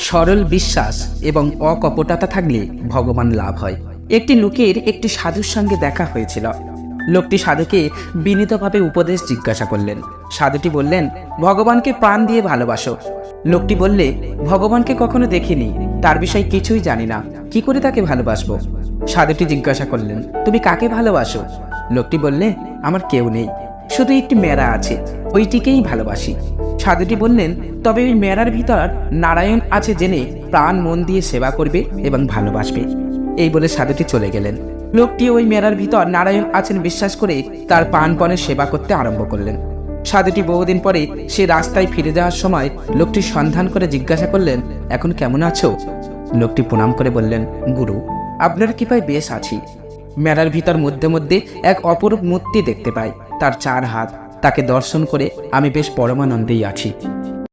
সরল বিশ্বাস এবং অকপটতা থাকলে ভগবান লাভ হয়। একটি লোকের একটি সাধুর সঙ্গে দেখা হয়েছিল। লোকটি সাধুকে বিনীতভাবে উপদেশ জিজ্ঞাসা করলেন। সাধুটি বললেন, ভগবানকে প্রাণ দিয়ে ভালোবাসো। লোকটি বললে, ভগবানকে কখনো দেখিনি, তার বিষয়ে কিছুই জানি না, কি করে তাকে ভালোবাসবো? সাধুটি জিজ্ঞাসা করলেন, তুমি কাকে ভালোবাসো? লোকটি বললে, আমার কেউ নেই, শুধু একটি মেয়েরা আছে, ওইটিকেই ভালোবাসি। সাধুটি বললেন, তবে ওই মেয়েরার ভিতর নারায়ণ আছে জেনে প্রাণ মন দিয়ে সেবা করবে এবং ভালোবাসবে। এই বলে সাধুটি চলে গেলেন। লোকটি ওই মেয়েরার ভিতর নারায়ণ আছেন বিশ্বাস করে তার প্রাণপণে সেবা করতে আরম্ভ করলেন। সাধুটি বহুদিন পরে সে রাস্তায় ফিরে যাওয়ার সময় লোকটির সন্ধান করে জিজ্ঞাসা করলেন, এখন কেমন আছো? লোকটি প্রণাম করে বললেন, গুরু, আপনার কৃপায় বেশ আছি। মেলার ভিতর মধ্যে মধ্যে এক অপরূপ মূর্তি দেখতে পাই, তার 4 হাত। তাকে দর্শন করে আমি বেশ পরমানন্দেই আছি।